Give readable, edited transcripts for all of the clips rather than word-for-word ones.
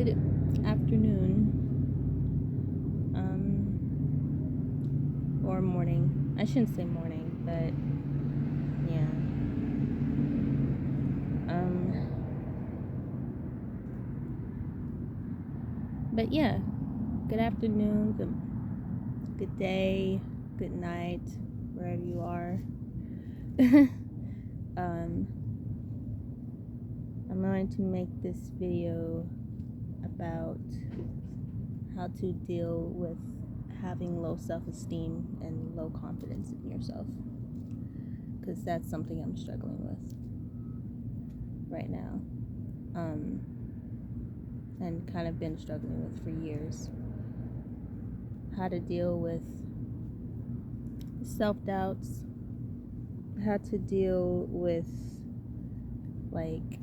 Good afternoon, or morning. I shouldn't say morning, but yeah. But yeah, good afternoon, good day, good night, wherever you are. I'm going to make this video about how to deal with having low self-esteem and low confidence in yourself, because that's something I'm struggling with right now, and kind of been struggling with for years. How to deal with self-doubts, how to deal with like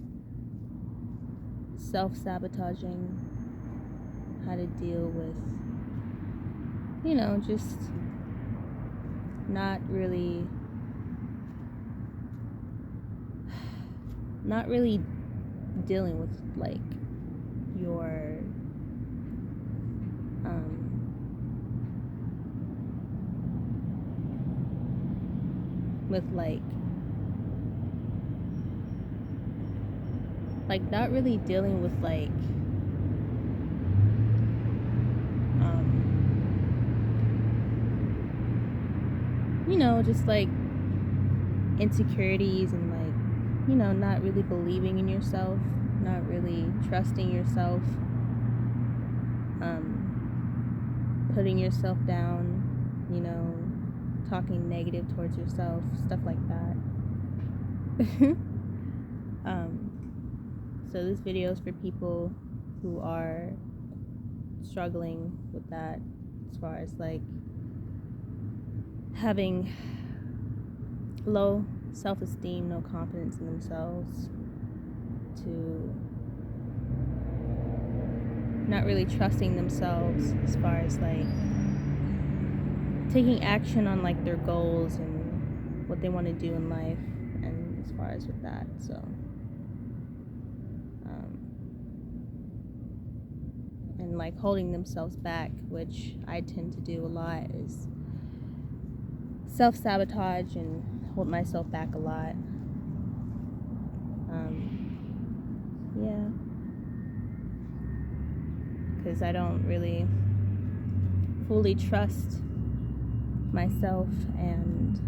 self-sabotaging, how to deal with, just not really dealing with like your with like not really dealing with like just like insecurities and like not really believing in yourself, not really trusting yourself, putting yourself down, talking negative towards yourself, stuff like that. So this video is for people who are struggling with that, as far as like having low self-esteem, no confidence in themselves, to not really trusting themselves as far as like taking action on like their goals and what they want to do in life, and as far as with that. So and like holding themselves back, which I tend to do a lot, is self-sabotage and hold myself back a lot. Yeah, because I don't really fully trust myself and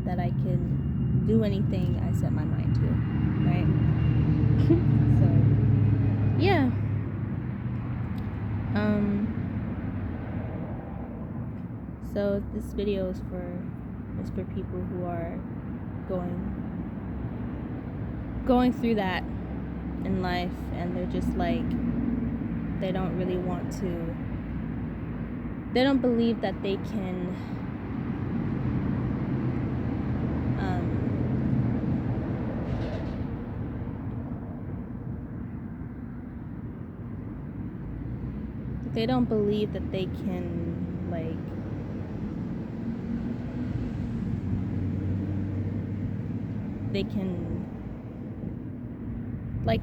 that I can do anything I set my mind to, right? So yeah. So this video is for people who are going through that in life, and they're just like, they don't believe that they can they don't believe that they can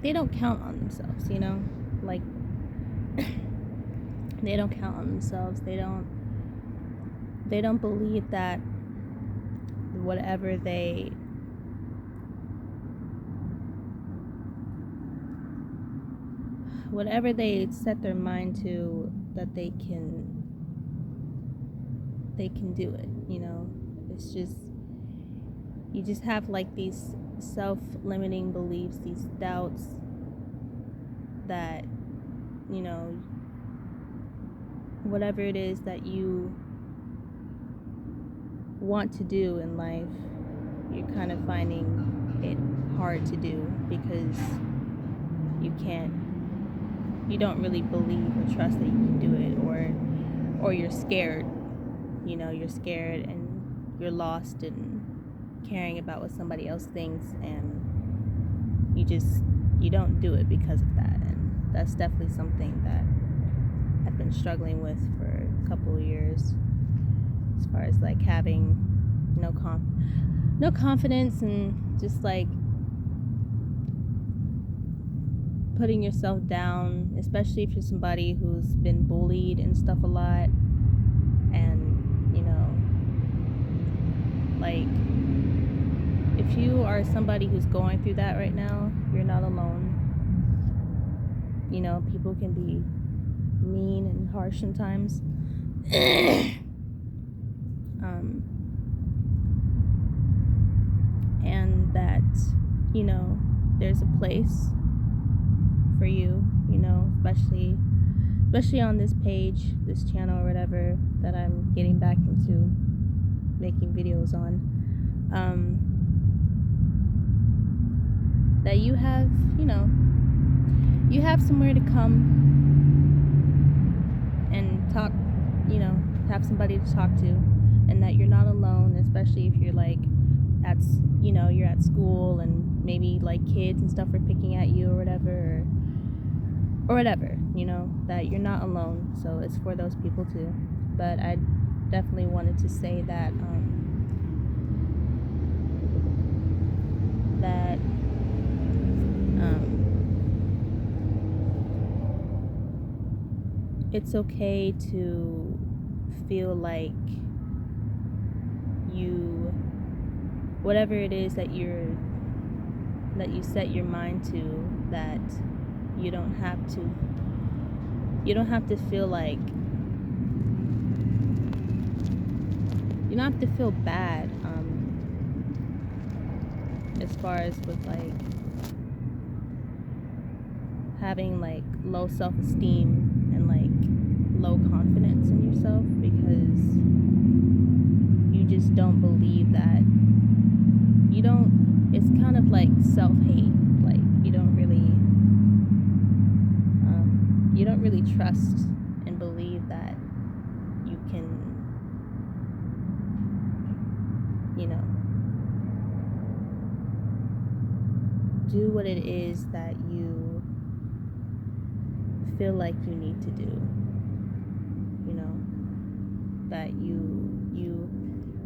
they don't count on themselves, like they don't count on themselves. They don't believe that whatever they set their mind to, that they can do it. It's just, you just have like these self-limiting beliefs, these doubts that whatever it is that you want to do in life, you're kind of finding it hard to do because you don't really believe or trust that you can do it, or you're scared. You're scared and you're lost in caring about what somebody else thinks, and you don't do it because of that. And that's definitely something that I've been struggling with for a couple of years, as far as like having no confidence, and just like putting yourself down, especially if you're somebody who's been bullied and stuff a lot, and, you know, like, if you are somebody who's going through that right now, you're not alone. You know, people can be mean and harsh sometimes. And that, you know, there's a place for you, you know, especially on this page, this channel or whatever that I'm getting back into making videos on. That you have, you know, you have somewhere to come and talk, you know, have somebody to talk to, and that you're not alone, especially if you're like you know, you're at school and maybe like kids and stuff are picking at you or whatever, you know, that you're not alone. So it's for those people too. But I definitely wanted to say that it's okay to feel like whatever it is that you set your mind to, that you don't have to feel like, you don't have to feel bad as far as with like having like low self-esteem and like low confidence in yourself, because you just don't believe that it's kind of like self-hate. Like you don't really trust and believe that you can, you know, do what it is that you feel like you need to do, you know, that you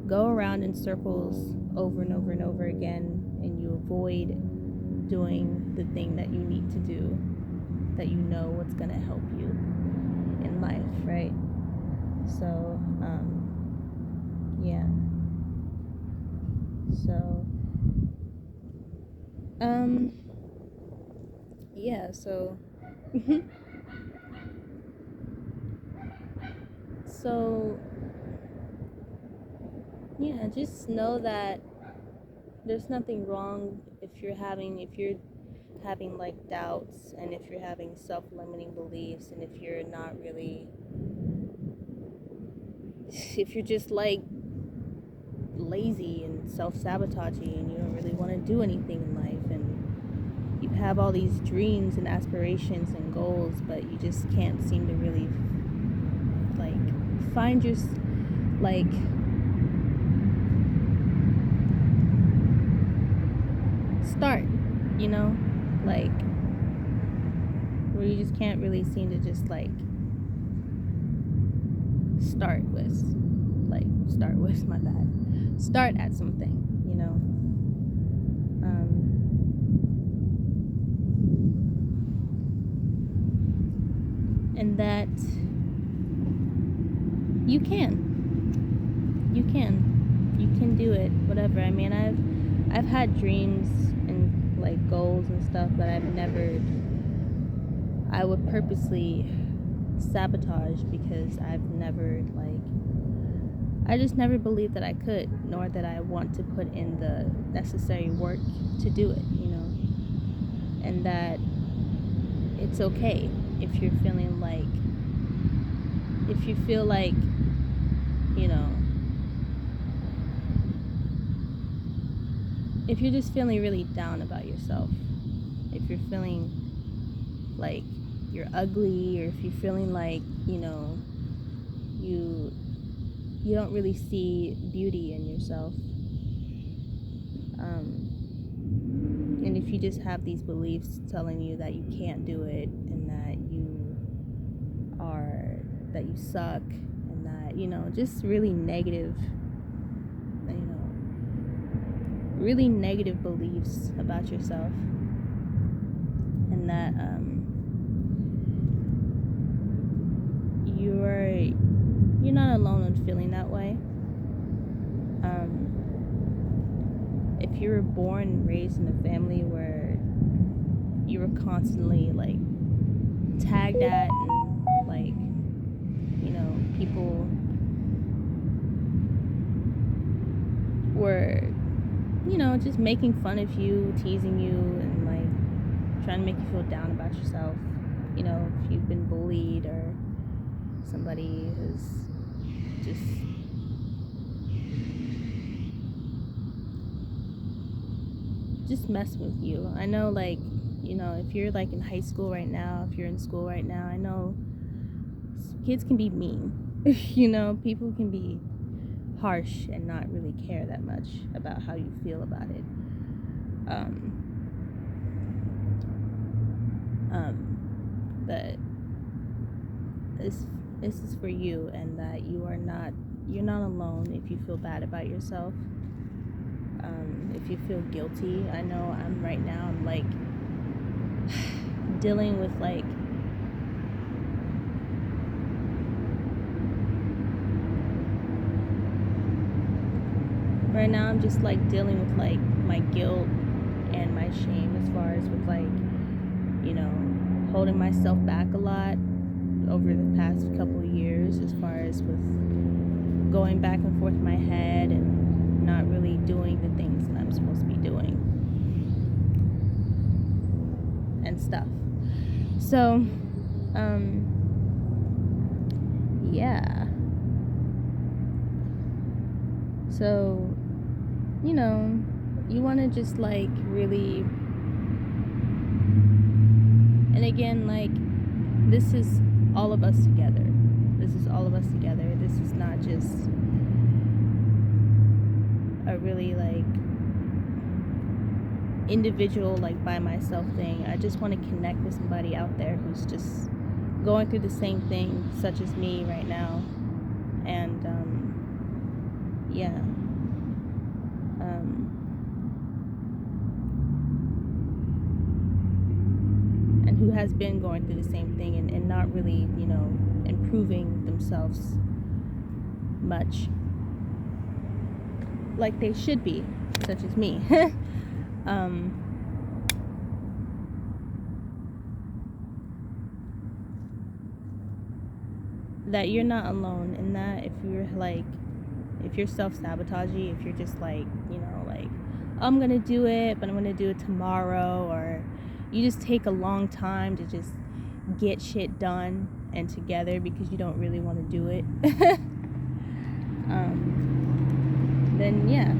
go around in circles over and over and over again, and you avoid doing the thing that you need to do, that you know what's going to help you in life, right? So yeah, so yeah, so so yeah, just know that there's nothing wrong if you're having like doubts, and if you're having self-limiting beliefs, and if you're just like lazy and self-sabotaging, and you don't really want to do anything in life, and you have all these dreams and aspirations and goals, but you just can't seem to really like find your like start, you know, like where you just can't really seem to just like start at something, you know. And that you can do it, whatever. I mean, I've had dreams and like goals and stuff, but I would purposely sabotage, because I just never believed that I could, nor that I want to put in the necessary work to do it, you know. And that it's okay if you feel like, you know, if you're just feeling really down about yourself, if you're feeling like you're ugly, or if you're feeling like, you know, you don't really see beauty in yourself, and if you just have these beliefs telling you that you can't do it, and that you suck, and that, you know, just really negative, you know, really negative beliefs about yourself, and that you're not alone in feeling that way. If you were born and raised in a family where you were constantly like tagged at and like, you know, people were, you know, just making fun of you, teasing you, and like trying to make you feel down about yourself, you know, if you've been bullied or somebody has just messing with you. I know, like, you know, if you're like in high school right now, if you're in school right now, I know kids can be mean. You know, people can be harsh and not really care that much about how you feel about it. But this is for you, and that you're not alone if you feel bad about yourself. If you feel guilty, I know I'm like dealing with like right now I'm just like dealing with like my guilt and my shame as far as with like, you know, holding myself back a lot over the past couple of years as far as with going back and forth in my head and not really doing the things that I'm supposed to be doing and stuff. So yeah, so, you know, you want to just like really, and again, like, this is all of us together. This is all of us together. This is not just a really like individual, like by myself thing. I just want to connect with somebody out there who's just going through the same thing, such as me right now. And yeah. And who has been going through the same thing and not really, you know, improving themselves much like they should be, such as me. That you're not alone in that. If you're self-sabotaging, if you're just like, you know, like, oh, I'm gonna do it, but I'm gonna do it tomorrow, or you just take a long time to just get shit done and together because you don't really want to do it, then yeah,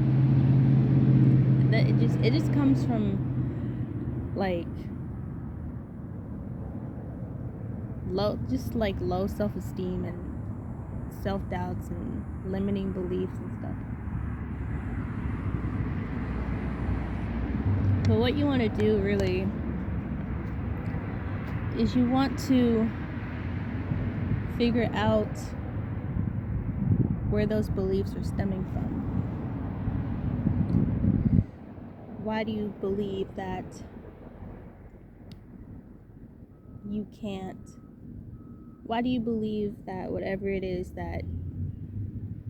that it just comes from like low self-esteem and self-doubts and limiting beliefs and stuff. But what you want to do really is you want to figure out where those beliefs are stemming from. Why do you believe that you can't? Why do you believe that whatever it is that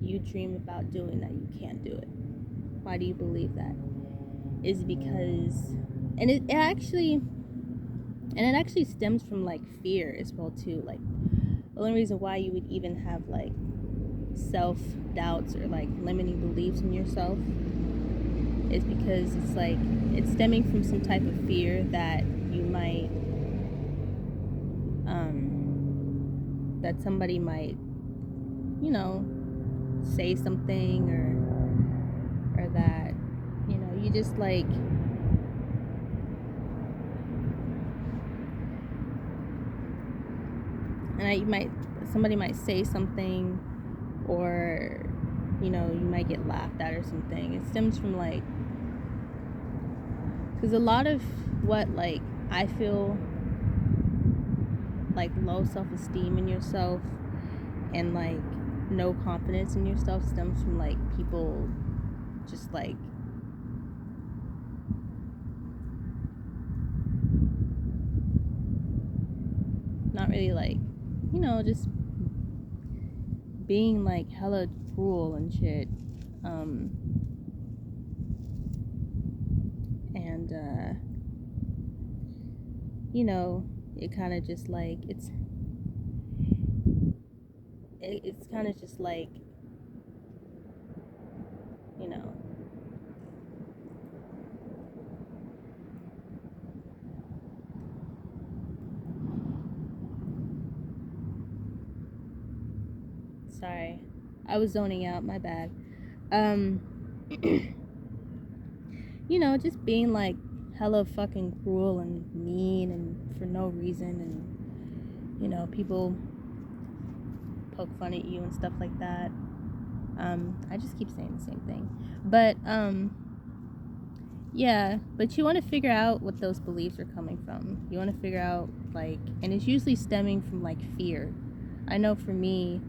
you dream about doing, that you can't do it? Why do you believe that? Is it because, and it actually stems from like fear as well too. Like, the only reason why you would even have like self-doubts or like limiting beliefs in yourself is because it's like it's stemming from some type of fear that you might that somebody might, you know, say something, or that, you know, you just like, and somebody might say something, or, you know, you might get laughed at or something. It stems from like, because a lot of what like I feel like low self-esteem in yourself and like no confidence in yourself stems from like people just like not really like, just being like hella cruel and shit. And it kind of just like it's kind of just like, sorry, I was zoning out, my bad. Just being like hella fucking cruel and mean and for no reason, and people poke fun at you and stuff like that. I just keep saying the same thing, but but you want to figure out what those beliefs are coming from. You want to figure out, like, and it's usually stemming from like fear. I know for me,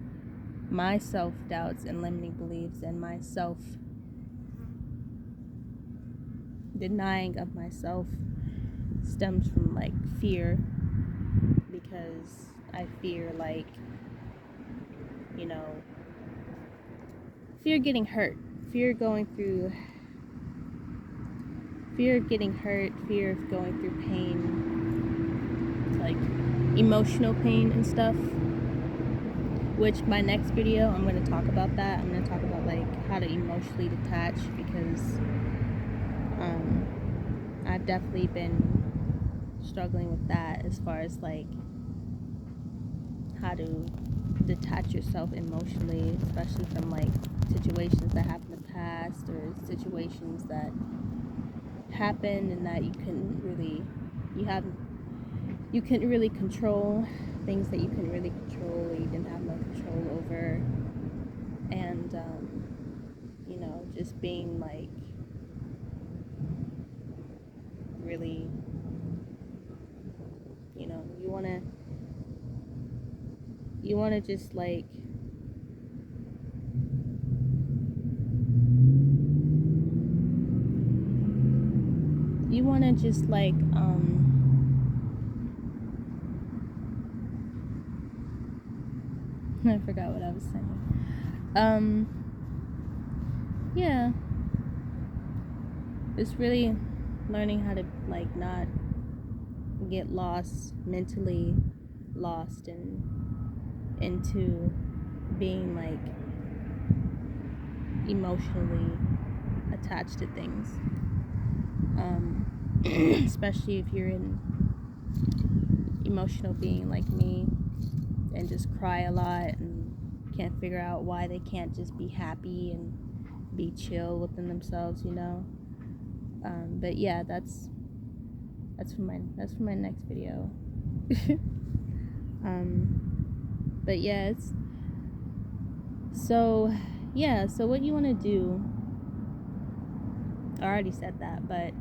my self-doubts and limiting beliefs and my self-denying of myself stems from like fear, because I fear, like, fear getting hurt, fear going through, fear of getting hurt, fear of going through pain, like emotional pain and stuff. Which my next video, I'm going to talk about that. I'm going to talk about like how to emotionally detach, because I've definitely been struggling with that, as far as like how to detach yourself emotionally, especially from like situations that happened in the past, or situations that happened and that you couldn't really control, things that you couldn't really control, or you didn't have no control over. And just being like really, you want to just like I forgot what I was saying. It's really learning how to like not get lost, mentally lost into being like emotionally attached to things. Especially if you're an emotional being like me, and just cry a lot and can't figure out why they can't just be happy and be chill within themselves, but yeah, that's for my next video. But yeah, so what you want to do, I already said that, but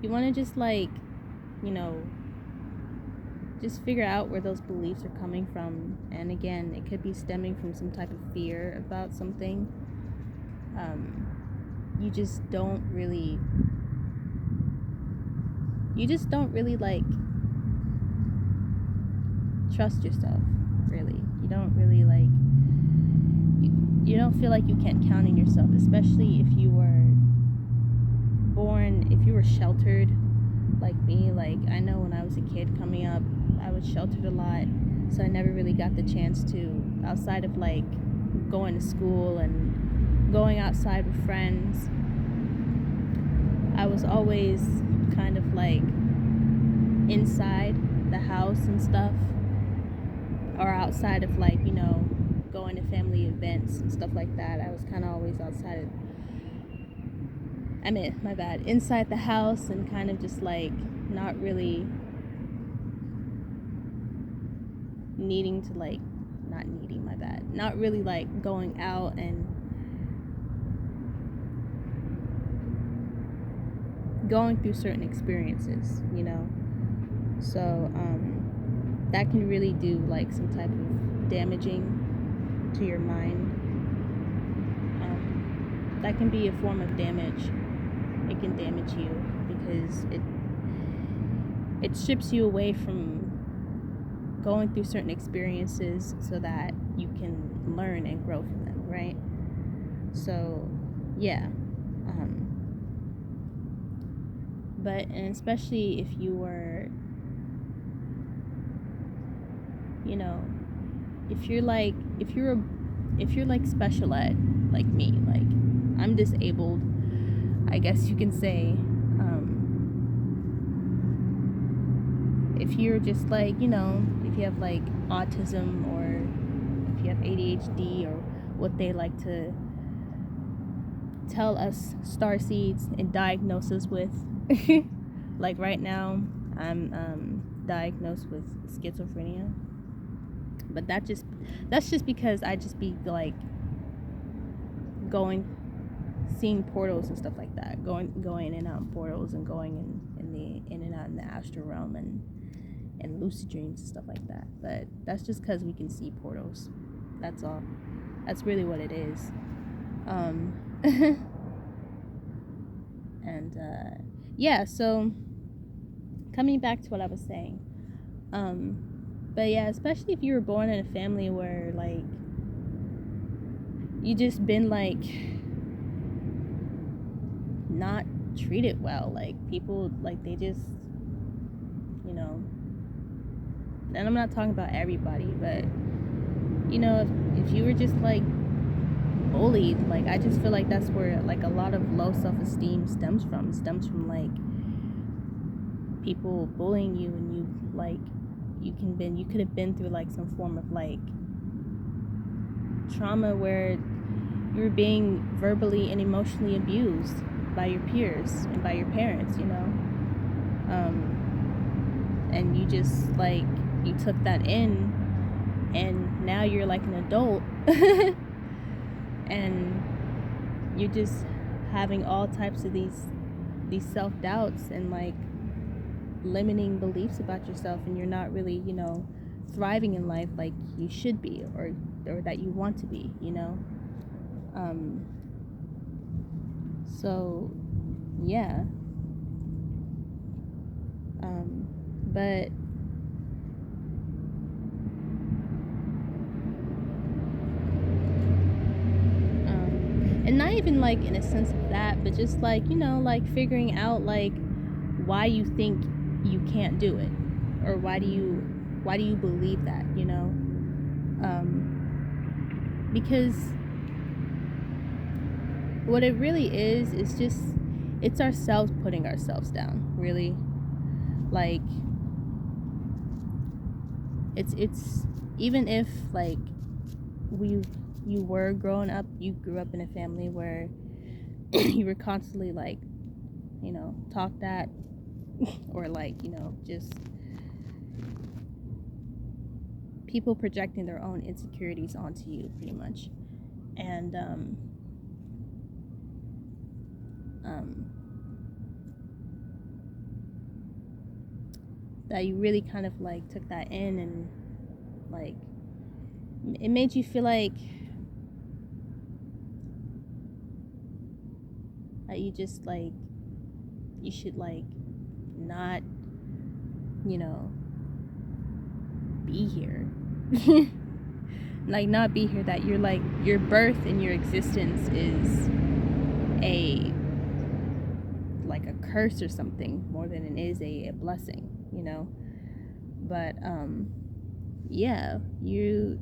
you want to just like, just figure out where those beliefs are coming from. And again, it could be stemming from some type of fear about something. You just don't really like trust yourself, really. You don't really like, you don't feel like you can't count on yourself, especially if you were sheltered like me. Like, I know when I was a kid coming up, I was sheltered a lot, so I never really got the chance to, outside of like going to school and going outside with friends, I was always kind of like inside the house and stuff, or outside of like, going to family events and stuff like that. I was kind of always inside the house, and kind of just like not really not really like going out and going through certain experiences, so that can really do like some type of damaging to your mind. That can be a form of damage. It can damage you, because it strips you away from going through certain experiences so that you can learn and grow from them, right? So yeah. But and especially if you were, you know, if you're like special ed like me, like I'm disabled, I guess you can say. If you're just like, if you have like autism, or if you have ADHD, or what they like to tell us starseeds and diagnose us with. Like right now I'm diagnosed with schizophrenia, but that's just because I just be like seeing portals and stuff like that, going in and out in portals, and going in and out in the astral realm, and lucid dreams and stuff like that. But that's just because we can see portals. That's all. That's really what it is. And yeah, so coming back to what I was saying, but yeah, especially if you were born in a family where like you just been like not treated well, like people like they just, and I'm not talking about everybody, but if you were just like bullied, like I just feel like that's where like a lot of low self-esteem stems from like people bullying you, and you like you could have been through like some form of like trauma where you were being verbally and emotionally abused by your peers and by your parents, and you just like you took that in, and now you're like an adult and you're just having all types of these self-doubts and like limiting beliefs about yourself, and you're not really thriving in life like you should be, or that you want to be, so yeah. But and not even like in a sense of that, but just like like figuring out like why you think you can't do it, or why do you believe that, because what it really is just it's ourselves putting ourselves down, really. Like it's even if like you were growing up, you grew up in a family where you were constantly like talked at, or like just people projecting their own insecurities onto you, pretty much. And that you really kind of like took that in, and like it made you feel like that you just like you should like not be here. Like not be here, that you're like your birth and your existence is a like a curse or something more than it is a blessing, but yeah, you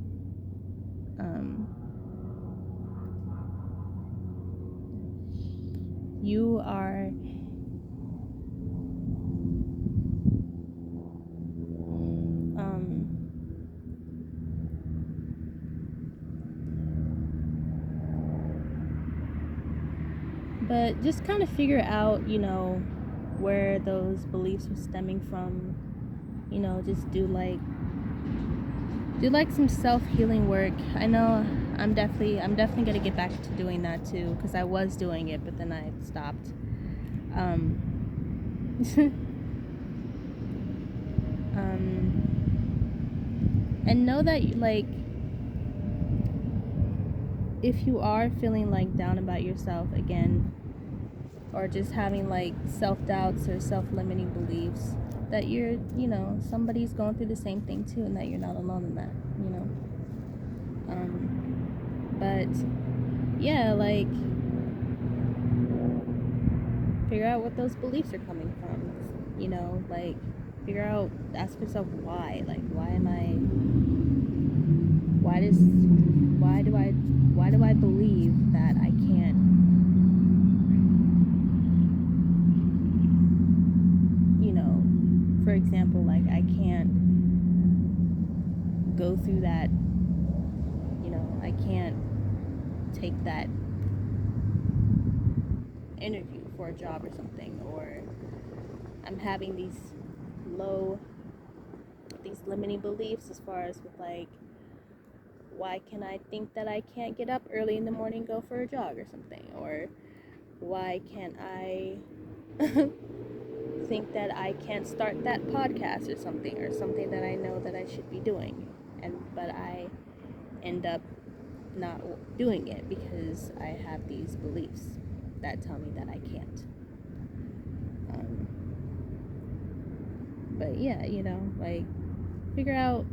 are but just kind of figure out where those beliefs were stemming from, just do like some self-healing work. I know I'm definitely gonna get back to doing that too, because I was doing it, but then I stopped. And know that like if you are feeling like down about yourself again, or just having like self-doubts or self-limiting beliefs, that you're, somebody's going through the same thing too, and that you're not alone in that, but yeah, like, figure out what those beliefs are coming from, like, ask yourself why, like, why do I believe that I can't, for example, like, I can't go through that, I can't take that interview for a job or something, or I'm having these limiting beliefs as far as with, like, why can I think that I can't get up early in the morning, go for a jog or something, or why can't I think that I can't start that podcast or something that I know that I should be doing, but I end up not doing it because I have these beliefs that tell me that I can't. But yeah, like, figure out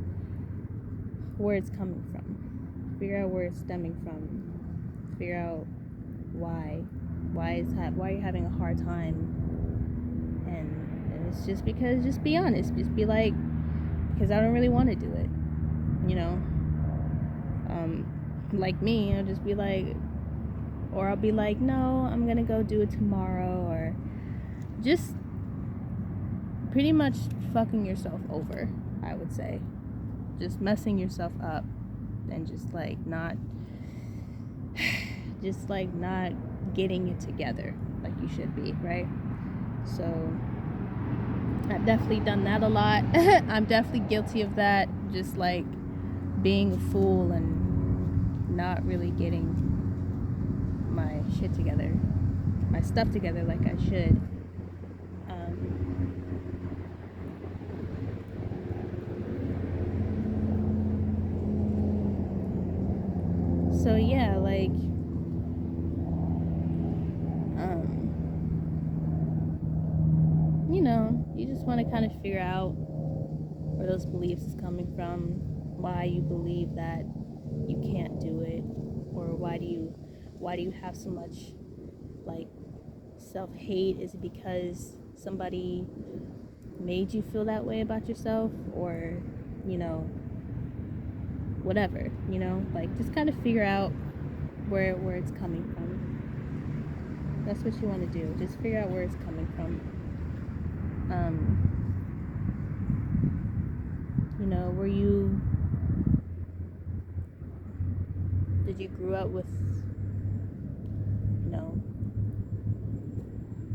where it's coming from, figure out where it's stemming from, figure out why you're having a hard time, and it's just because, just be honest, just be like, because I don't really want to do it, like me, I'll just be like, or I'll be like, no, I'm gonna go do it tomorrow, or just pretty much fucking yourself over, I would say, just messing yourself up, and just like not getting it together like you should be, right? So I've definitely done that a lot. I'm definitely guilty of that, just like being a fool and not really getting my shit together, my stuff together like I should. So yeah, like, you just want to kind of figure out where those beliefs is coming from, why you believe that you can't do it, or why do you have so much, like, self-hate? Is it because somebody made you feel that way about yourself, or whatever, like, just kind of figure out where it's coming from. That's what you want to do, just figure out where it's coming from. Did you grow up with,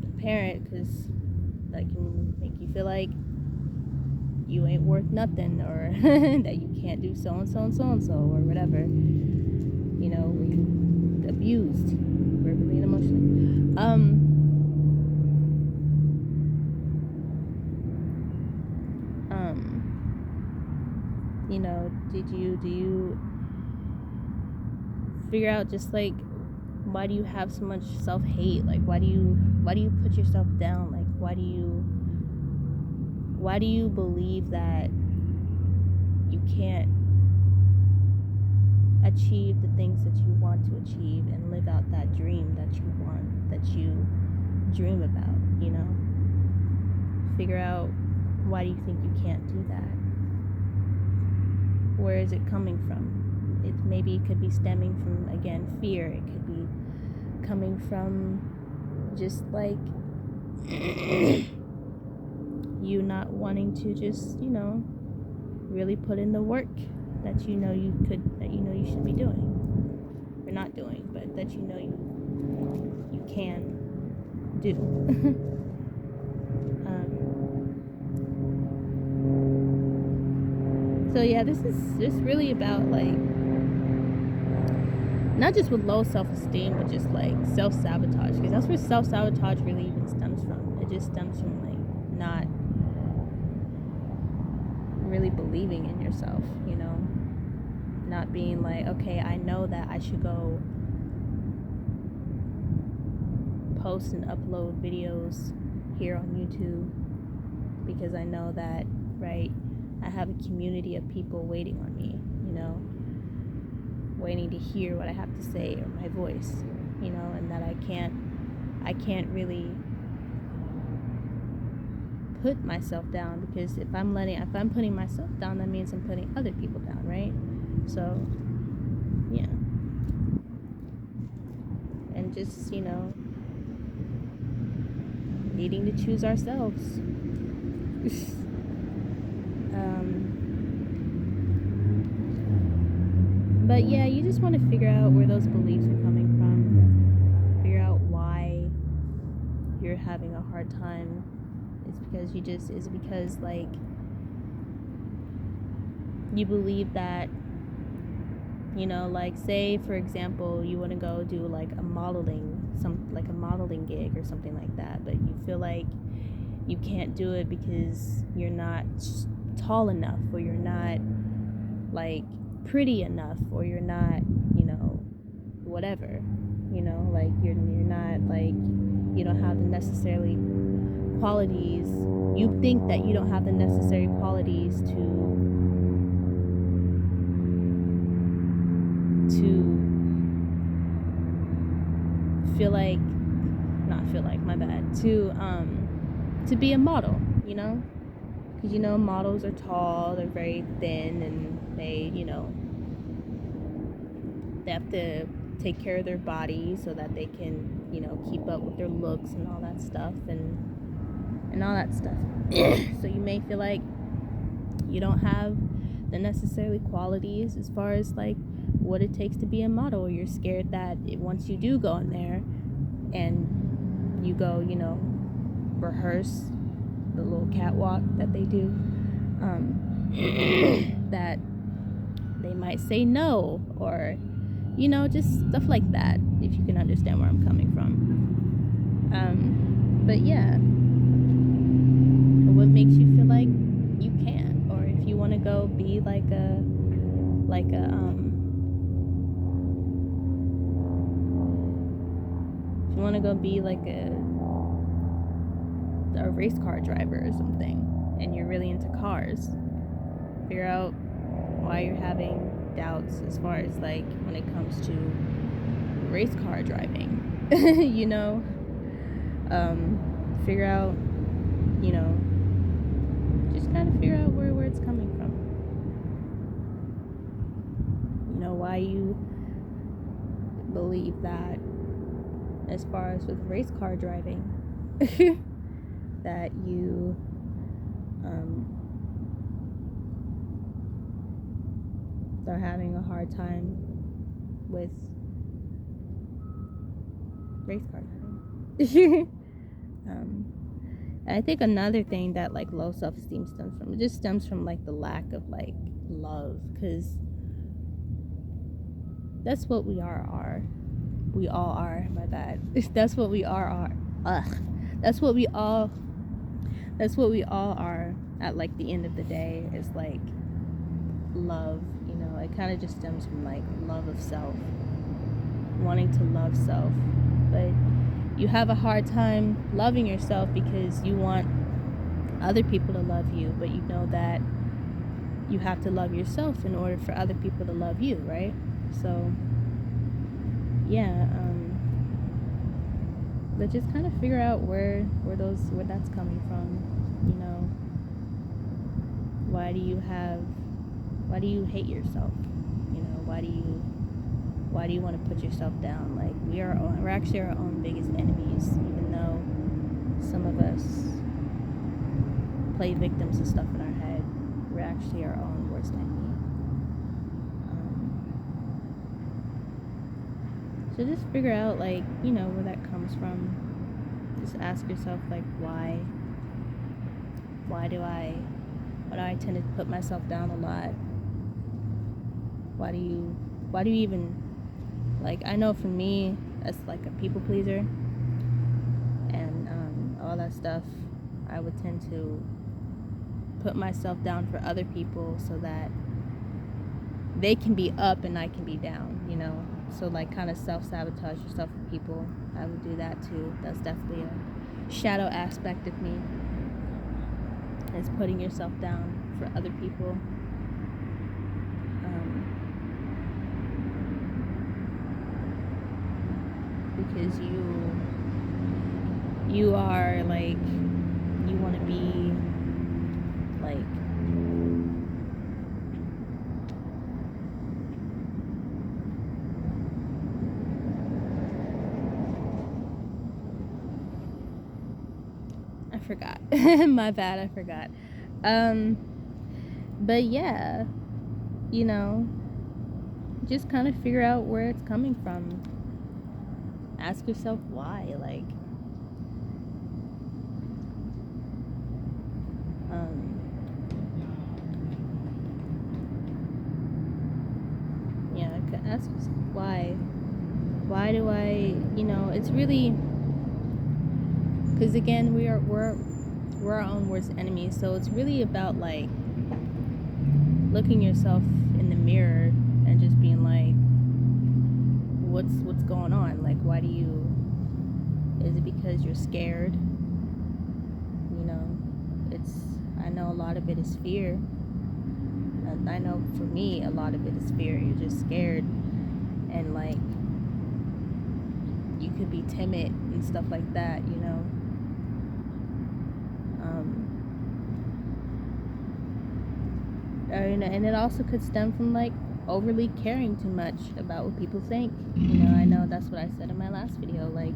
a parent that can make you feel like you ain't worth nothing, or that you can't do so and so and so and so, or whatever, were you abused verbally and emotionally? Do you figure out, just like, why do you have so much self-hate? Like, why do you put yourself down? Like, why do you believe that you can't achieve the things that you want to achieve and live out that dream that you want, that you dream about? Figure out, why do you think you can't do that? Where is it coming from? Maybe it could be stemming from, again, fear. It could be coming from just like you not wanting to just, really put in the work that you should be doing, or not doing, but that you can do. So yeah, this is just really about, like, not just with low self-esteem, but just like self-sabotage, because that's where self-sabotage really even stems from. It just stems from, like, not really believing in yourself, not being like, okay, I know that I should go post and upload videos here on YouTube, because I know that, right, I have a community of people waiting on me, waiting to hear what I have to say, or my voice, and that I can't really put myself down, because if I'm putting myself down, that means I'm putting other people down, right? So yeah, and just needing to choose ourselves. But yeah, you just want to figure out where those beliefs are coming from, figure out why you're having a hard time. Is because like you believe that, like, say for example, you want to go do like a modeling gig or something like that, but you feel like you can't do it because you're not tall enough, or you're not like pretty enough, or you're not, whatever, like you're not like, you don't have the necessary qualities. You think that you don't have the necessary qualities to feel like, not feel like, my bad, to be a model, because models are tall, they're very thin, and they have to take care of their body so that they can keep up with their looks and all that stuff, and all that stuff. So you may feel like you don't have the necessary qualities as far as like what it takes to be a model, or you're scared that once you do go in there and you go rehearse the little catwalk that they do, that they might say no, or just stuff like that, if you can understand where I'm coming from. But yeah, what makes you feel like you can't, or if you want to go be like a if you want to go be like a race car driver or something, and you're really into cars, figure out why you're having doubts as far as like when it comes to race car driving. Figure out, just kind of figure out where it's coming from. Why you believe that, as far as with race car driving, that you are having a hard time with race car driving. I think another thing that like low self-esteem stems from like the lack of like love, because that's what we all are, my bad. That's what we are. That's what we all are at like the end of the day, is like love. It kind of just stems from like love of self, wanting to love self, but you have a hard time loving yourself because you want other people to love you, but you know that you have to love yourself in order for other people to love you, right? So yeah, but just kind of figure out where that's coming from. Why do you hate yourself? Why do you want to put yourself down? Like, we're actually our own biggest enemies, even though some of us play victims of stuff in our head. We're actually our own worst enemy. So just figure out, like, where that comes from. Just ask yourself, like, why do I tend to put myself down a lot? Why do you even, like, I know for me, as like a people pleaser and all that stuff, I would tend to put myself down for other people so that they can be up and I can be down, So like kind of self-sabotage yourself with people. I would do that too. That's definitely a shadow aspect of me. Is putting yourself down for other people. Because you are like, you want to be like, I forgot. My bad, I forgot. But yeah, you know, just kind of figure out where it's coming from. Ask yourself why, like, yeah, ask yourself why do I, it's really, because again, we're our own worst enemies. So it's really about like looking yourself in the mirror and just being like, what's going on? Like, why do you, is it because you're scared? I know a lot of it is fear. And I know for me, a lot of it is fear. You're just scared, and like, you could be timid and stuff like that, and it also could stem from like overly caring too much about what people think. I know that's what I said in my last video, like,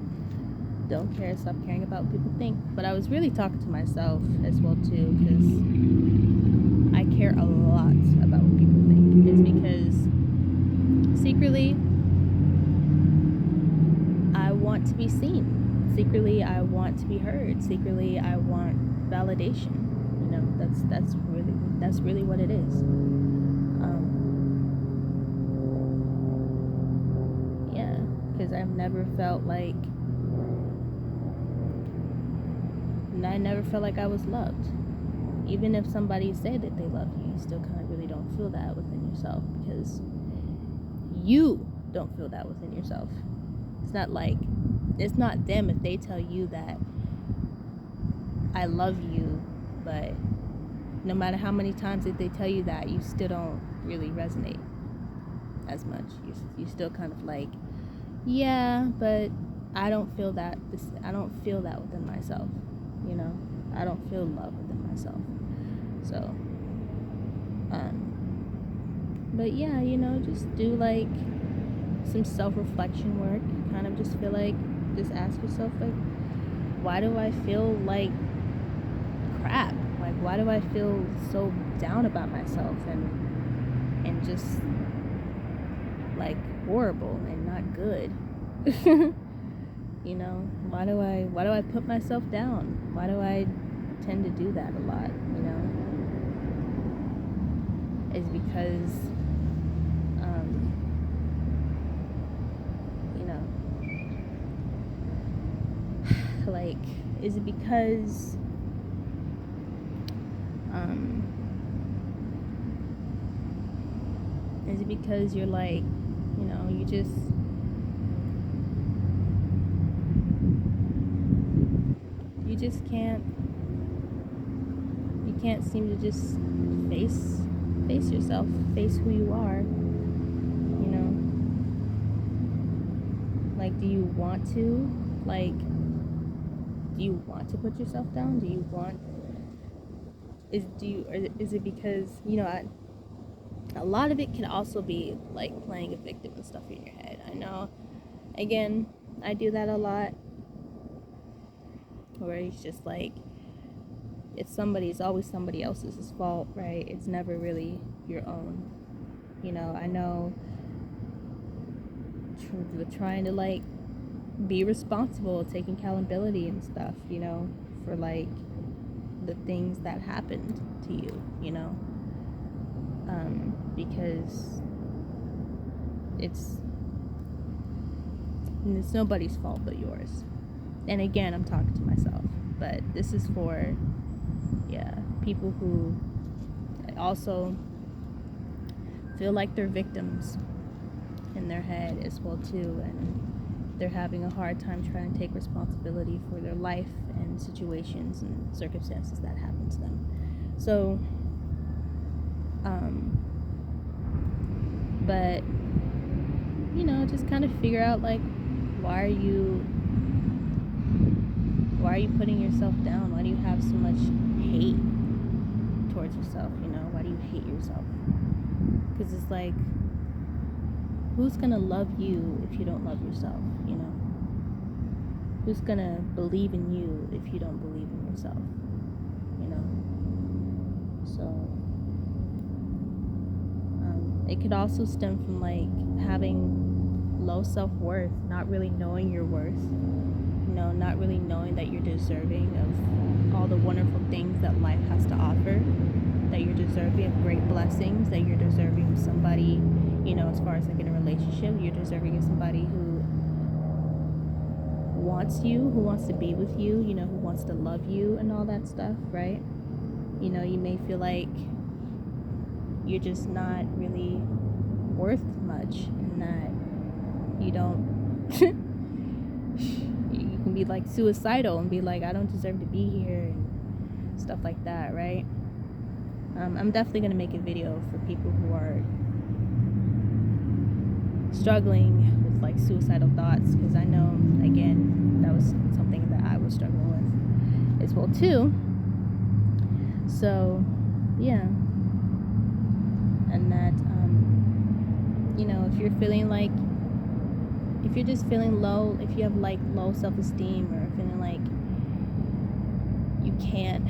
don't care, stop caring about what people think. But I was really talking to myself as well too, because I care a lot about what people think. It's because secretly I want to be seen. Secretly I want to be heard. Secretly I want validation. That's really what it is. Yeah, because I've never felt like, I never felt like I was loved. Even if somebody said that they love you, you still kind of really don't feel that within yourself, because you don't feel that within yourself. It's not like, it's not them if they tell you that I love you, but no matter how many times that they tell you that, you still don't really resonate as much. You still kind of like, yeah, but I don't feel that. I don't feel that within myself. I don't feel love within myself. So, but yeah, just do like some self-reflection work. Kind of just feel like, just ask yourself, like, why do I feel like crap? Like, why do I feel so down about myself and just like horrible and not good? Why do I put myself down? Why do I tend to do that a lot? Is because like, is it because you're like, you just can't seem to just face yourself, face who you are, like, do you want to put yourself down? Is it because, a lot of it can also be like playing a victim and stuff in your head. I know, again, I do that a lot, where it's just like, it's always somebody else's fault, right? It's never really your own. I know, trying to like be responsible, taking accountability and stuff, for like the things that happened to you, because it's nobody's fault but yours. And again, I'm talking to myself, but this is for, people who also feel like they're victims in their head as well too, and they're having a hard time trying to take responsibility for their life and situations and circumstances that happen to them. So but just kind of figure out, like, why are you putting yourself down? Why do you have so much hate towards yourself? Why do you hate yourself? Because it's like, who's gonna love you if you don't love yourself? Who's gonna believe in you if you don't believe in yourself? So it could also stem from, like, having low self-worth, not really knowing your worth, not really knowing that you're deserving of all the wonderful things that life has to offer, that you're deserving of great blessings, that you're deserving of somebody, as far as like in a relationship, you're deserving of somebody who wants you, who wants to be with you, who wants to love you and all that stuff, right? You may feel like you're just not really worth much, and that you don't you can be like suicidal and be like, I don't deserve to be here and stuff like that, right? I'm definitely going to make a video for people who are struggling with like suicidal thoughts, because I know, again, that was something that I was struggling with as well too. So yeah, and that if you're feeling like, if you're just feeling low, if you have like low self-esteem, or feeling like you can't,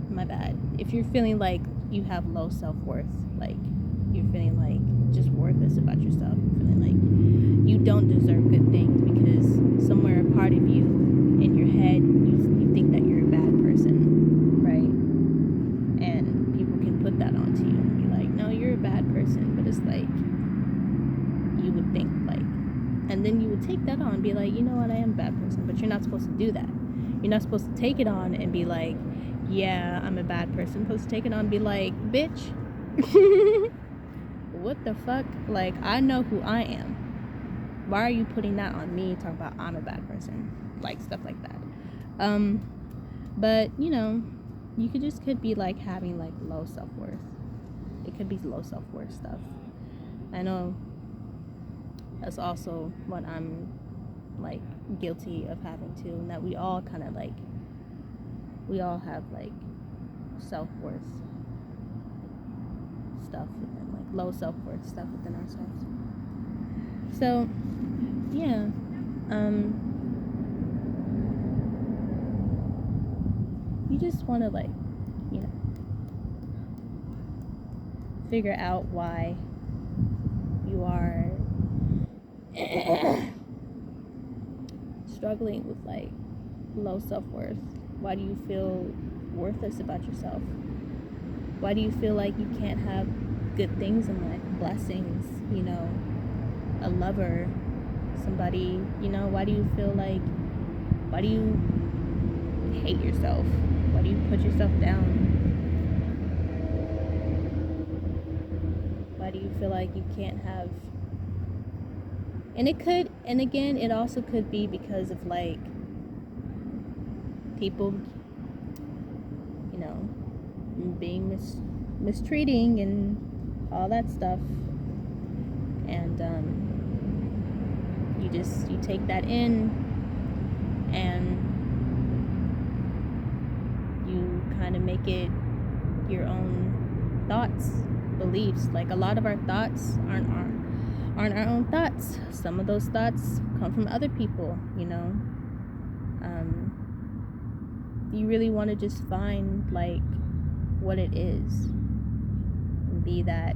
my bad, if you're feeling like you have low self-worth, like you're feeling like just worthless about yourself, you're feeling like you don't deserve good things because somewhere a part of you in your head, you think that you're a bad person, right? And people can put that onto you and be like, no, you're a bad person. But it's like, you would think like, and then you would take that on and be like, you know what, I am a bad person. But you're not supposed to do that. You're not supposed to take it on and be like, yeah, I'm a bad person. You're supposed to take it on and be like, bitch, what the fuck? Like, I know who I am. Why are you putting that on me, talking about I'm a bad person? Like, stuff like that. But you could be like having like low self-worth. It could be low self-worth stuff. I know that's also what I'm like guilty of having too, and that we all kind of like, we all have like self-worth stuff within, like low self-worth stuff within ourselves. So yeah, you just want to like, figure out why you are struggling with like low self-worth. Why do you feel worthless about yourself? Why do you feel like you can't have good things in life, blessings, a lover, somebody, why do you feel like, why do you hate yourself? Why do you put yourself down? Why do you feel like you can't have, and again, it also could be because of like people, being mistreating and all that stuff, and you take that in, and you kind of make it your own thoughts, beliefs. Like, a lot of our thoughts aren't our own thoughts. Some of those thoughts come from other people. You really want to just find like what it is, and be that,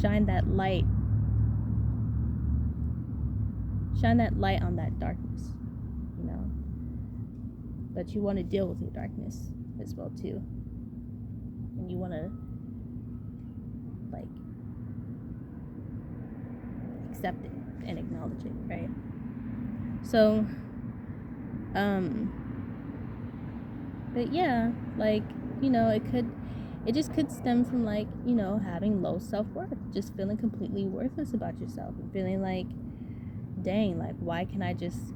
shine that light on that darkness, but you want to deal with your darkness as well too, and you want to like accept it and acknowledge it, right? So but yeah, like, it it just could stem from, like, you know, having low self-worth, just feeling completely worthless about yourself, and feeling like, dang, like, why can't I just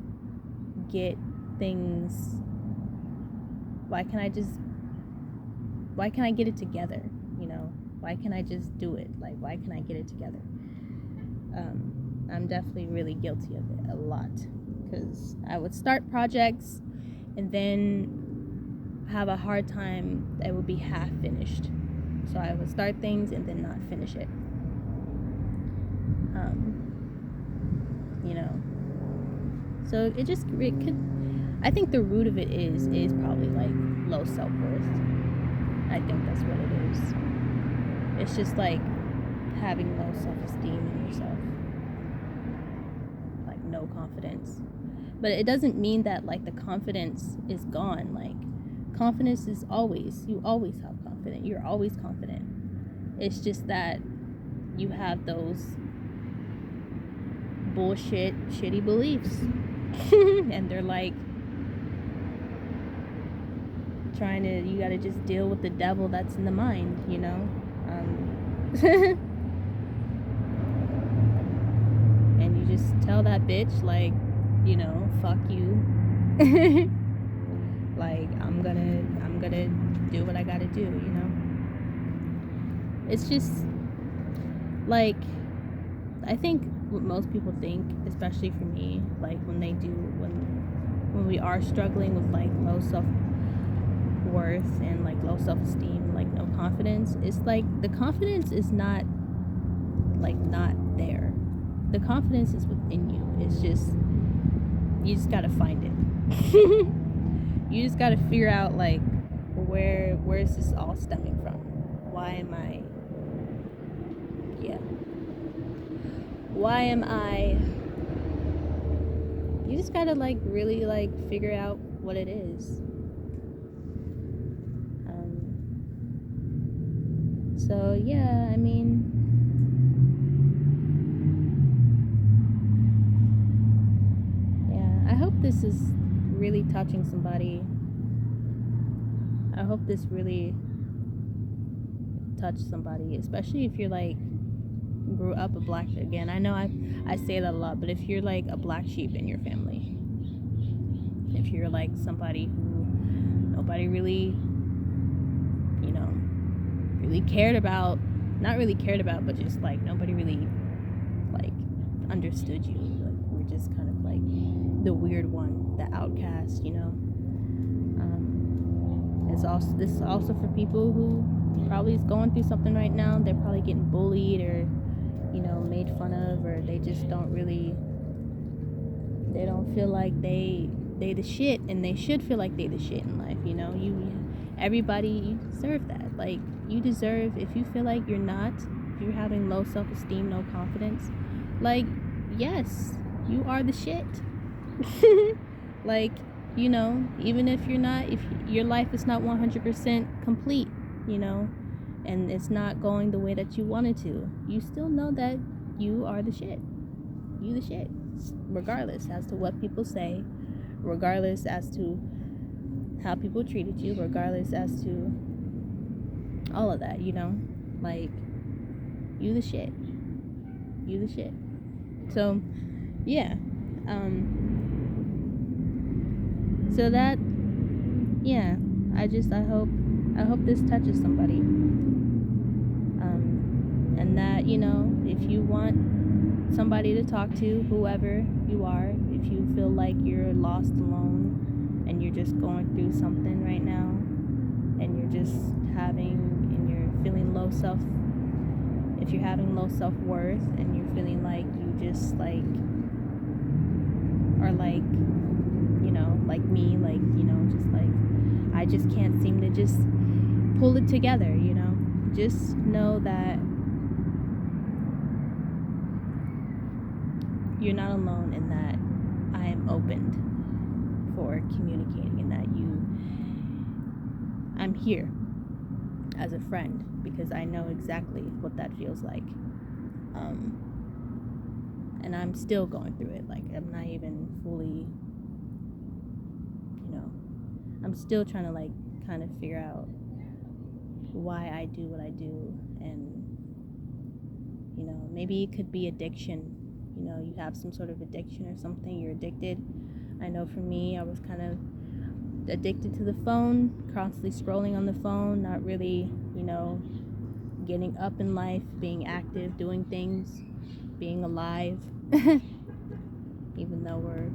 get things, why can't I get it together, you know? Why can't I just do it? Like, why can't I get it together? I'm definitely really guilty of it a lot, because I would start projects and then have a hard time that would be half finished. So I would start things and then not finish it. You know, so it could, I think the root of it is probably like low self-worth. I think that's what it is. It's just like having low self-esteem in yourself, like no confidence. But it doesn't mean that like the confidence is gone. Like, confidence is always, you always have confidence. You're always confident. It's just that you have those bullshit, shitty beliefs. And they're like trying to, you gotta just deal with the devil that's in the mind, you know? And you just tell that bitch, like, you know, fuck you. Like, I'm gonna do what I gotta do, you know? It's just like, I think what most people think, especially for me, like when we are struggling with like low self-worth and like low self-esteem, like no confidence, it's like the confidence is not there. The confidence is within you. It's just, you just gotta find it. You just gotta figure out like where is this all stemming from? Why am I you just gotta like really like figure out what it is. So yeah, I mean, yeah, I hope this is really touching somebody. I hope this really touched somebody, especially if you're like grew up a black, again, I know I say that a lot, but if you're like a black sheep in your family, if you're like somebody who nobody really, you know, really cared about, not really cared about, but just like nobody really like understood you, like we're just kind of like the weird one, the outcast, you know. This is also for people who probably is going through something right now. They're probably getting bullied or, you know, made fun of, or they just don't feel like they the shit, and they should feel like they the shit in life, you know. You deserve that. Like, you deserve, if you feel like you're not, if you're having low self-esteem, no confidence, like, yes, you are the shit. Like, you know, even if your life is not 100% complete, you know, and it's not going the way that you wanted to, you still know that you are the shit. You the shit, regardless as to what people say, regardless as to how people treated you, regardless as to all of that, you know. Like, you the shit. You the shit. So yeah, so that, yeah, I hope this touches somebody, and that, you know, if you want somebody to talk to, whoever you are, if you feel like you're lost, alone, and you're just going through something right now, and you're feeling if you're having low self-worth, and you're feeling like you just like are like, you know, like me, like, you know, just like I just can't seem to just pull it together, you know, just know that you're not alone, and that I am opened for communicating, and that I'm here as a friend, because I know exactly what that feels like. And I'm still going through it. Like, I'm not even fully, you know, I'm still trying to like kind of figure out why I do what I do. And, you know, maybe it could be addiction. You know, you have some sort of addiction or something, you're addicted. I know for me, I was kind of addicted to the phone, constantly scrolling on the phone, not really, you know, getting up in life, being active, doing things, being alive. Even though we're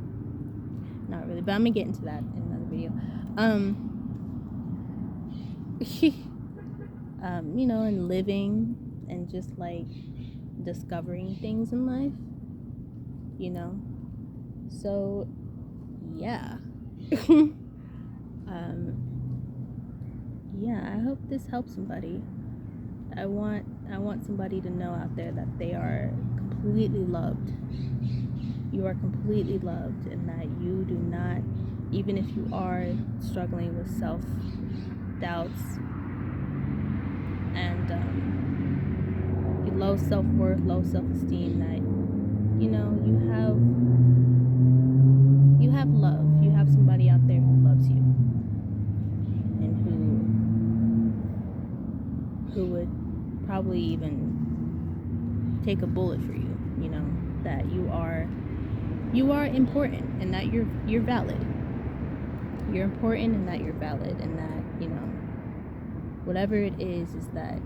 not really, but I'm gonna get into that in another video. You know, and living and just like discovering things in life, you know. So yeah. Yeah, I hope this helps somebody. I want somebody to know out there that they are completely loved. You are completely loved, and that you do not, even if you are struggling with self-doubts and low self-worth, low self-esteem, that, you know, you have love. You have somebody out there who loves you and who would probably even take a bullet for you, you know, that you are important, and that you're valid. You're important, and that you're valid, and that, you know, whatever it is that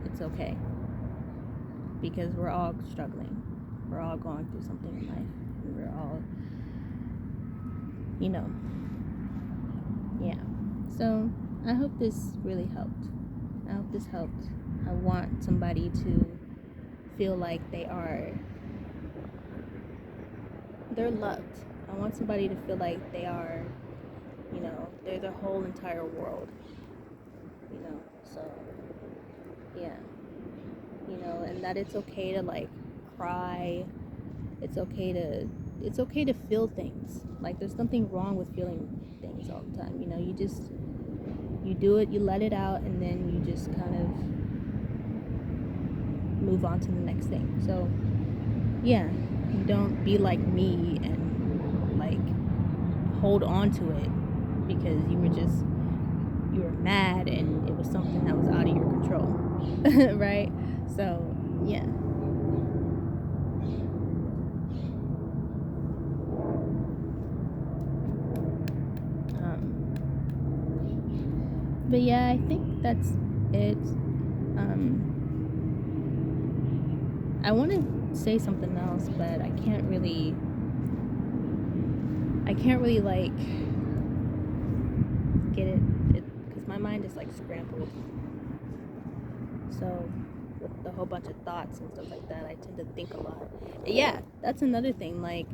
it's okay, because we're all struggling. We're all going through something in life, and we're all, you know, yeah. So I hope this really helped. I hope this helped. I want somebody to feel like they're loved. I want somebody to feel like they are, you know, they're the whole entire world, you know. So yeah, you know, and that it's okay to like cry. It's okay to feel things. Like, there's nothing wrong with feeling things all the time, you know. You do it, you let it out, and then you just kind of move on to the next thing. So yeah, you don't be like me and like hold on to it because you were mad and it was something that was out of your control. Right? So yeah. But yeah, I think that's it. I want to say something else, but I can't really like get it because my mind is like scrambled. So with a whole bunch of thoughts and stuff like that, I tend to think a lot. Yeah, that's another thing. Like,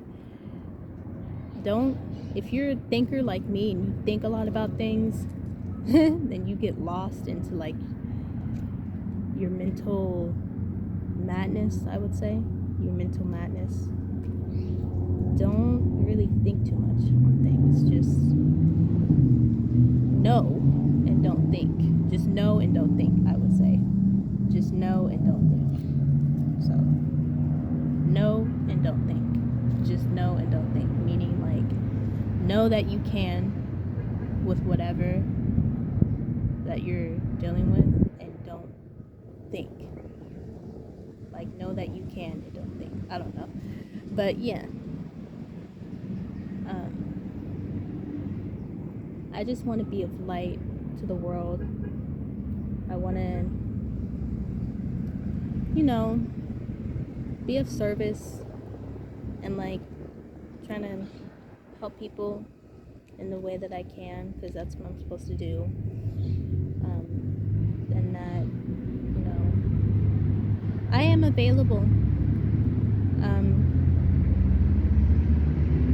if you're a thinker like me and you think a lot about things, then you get lost into like your mental madness, I would say. Your mental madness. Don't really think too much on things. Just know and don't think. Just know and don't think, I would say. Just know and don't think. So, know and don't think. Just know and don't think. Meaning, like, know that you can with whatever that you're dealing with, and don't think. Like, know that you can and don't think. I don't know. But yeah. I just want to be of light to the world. I want to, you know, be of service and like trying to help people in the way that I can, because that's what I'm supposed to do. And that, you know, I am available.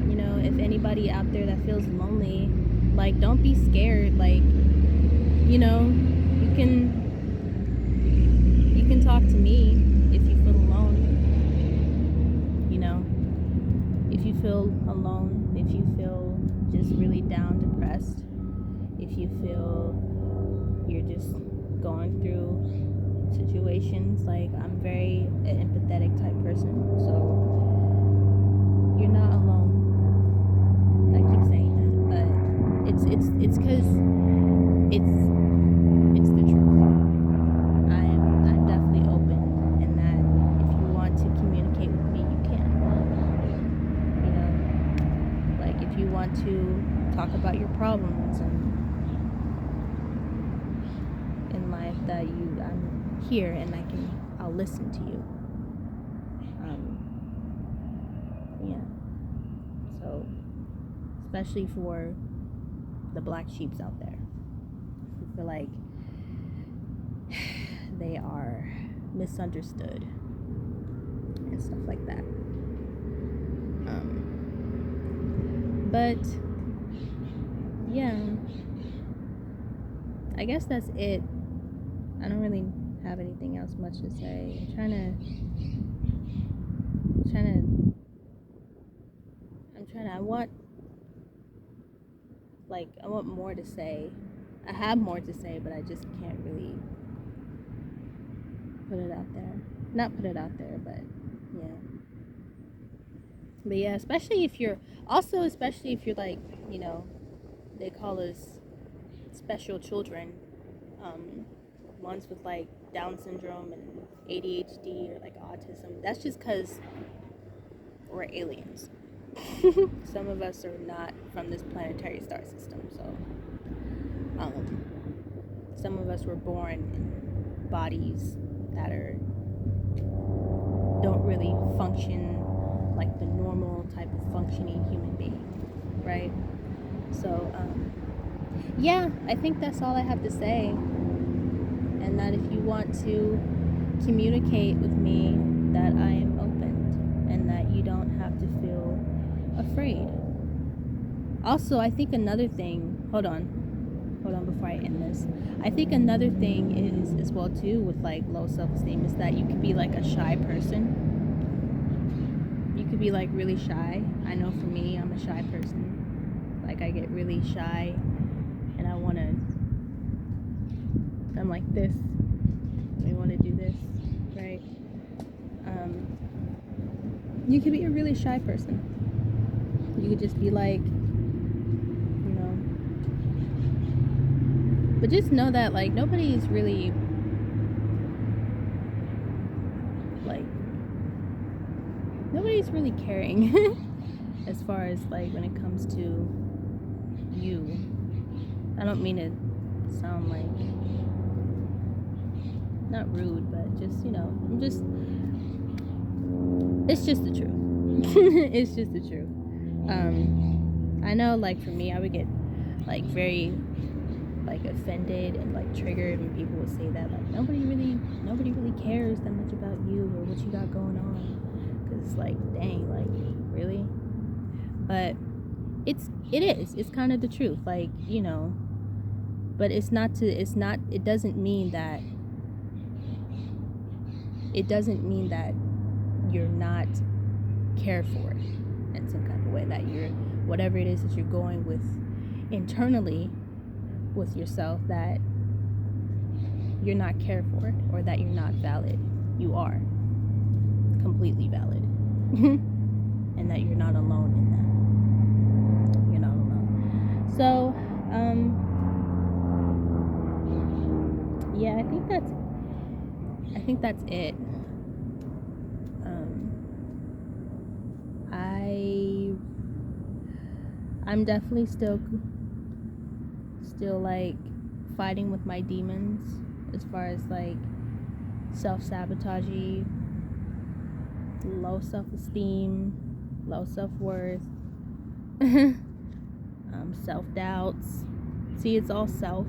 You know, if anybody out there that feels lonely, like, don't be scared. Like, you know, you can talk to me if you feel alone. You know, if you feel alone, if you feel just really down, depressed, if you feel you're just going through situations, like, I'm very an empathetic type person, so you're not alone. I keep saying that, but it's because it's the want to talk about your problems and in life, that I'm here and I'll listen to you. Yeah. So, especially for the black sheeps out there who feel like they are misunderstood and stuff like that. But yeah, I guess that's it. I don't really have anything else much to say. I'm trying to I want more to say. I have more to say, but I just can't really put it out there. Not put it out there, but yeah. But yeah, especially if you're like, they call us special children, ones with like Down syndrome and ADHD or like autism. That's just because we're aliens. Some of us are not from this planetary star system, so some of us were born in bodies that don't really function like the normal type of functioning human being, right? So yeah, I think that's all I have to say, and that if you want to communicate with me, that I am open and that you don't have to feel afraid. Also, I think another thing, hold on before I end this. I think another thing is as well too with like low self-esteem is that you could be like a shy person. You could be like really shy. I know for me, I'm a shy person. Like I get really shy and I'm like this. I want to do this, right? You could be a really shy person. You could just be like, but just know that like nobody's really caring as far as like when it comes to you. I don't mean to sound like not rude, but just it's just the truth. It's just the truth. I know like for me, I would get like very like offended and like triggered when people would say that like nobody really cares that much about you or what you got going on, because like dang, like really. But it is kind of the truth, like but it doesn't mean that you're not cared for in some kind of way, that you're whatever it is that you're going with internally with yourself, that you're not cared for or that you're not valid. You are completely valid. And that you're not alone in that. You're not alone. So yeah, I think that's it. I'm definitely still like fighting with my demons as far as like self-sabotaging, low self-esteem, low self-worth, self-doubts. See, it's all self.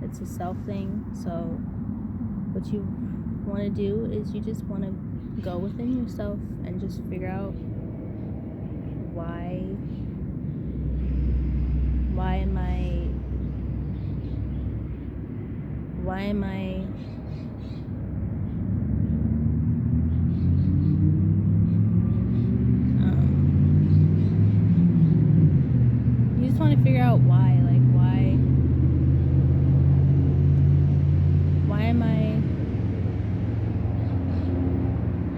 It's a self thing. So what you want to do is you just want to go within yourself and just figure out why am I you just want to figure out why am I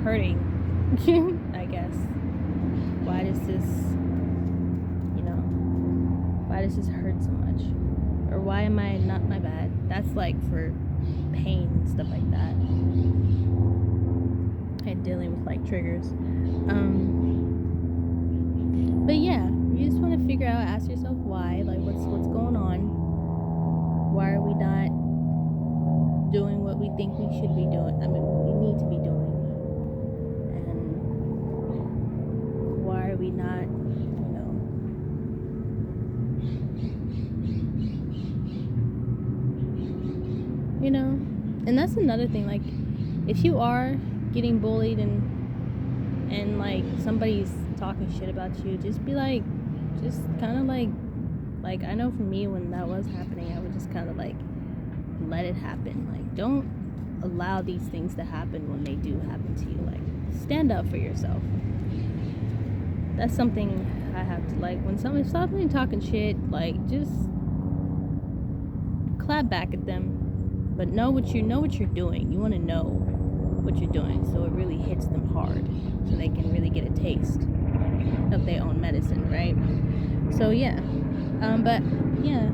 hurting? I guess. Why does this hurt so much? Or why am I not my bad? That's like for pain and stuff like that. And dealing with like triggers. But yeah, You just want to figure out, ask yourself why, like what's going on. Why are we not doing what we think we should be doing? I mean, we need to be doing. And why are we not, and that's another thing, like if you are getting bullied and like somebody's talking shit about you, just be like, just kind of like I know for me, when that was happening, I would just kind of like let it happen. Like, don't allow these things to happen when they do happen to you. Like, stand up for yourself. That's something I have to, like, when somebody's talking shit, like, just clap back at them, but know what you're doing. You want to know what you're doing, so it really hits them hard, so they can really get a taste of their own medicine, right? So yeah, but yeah,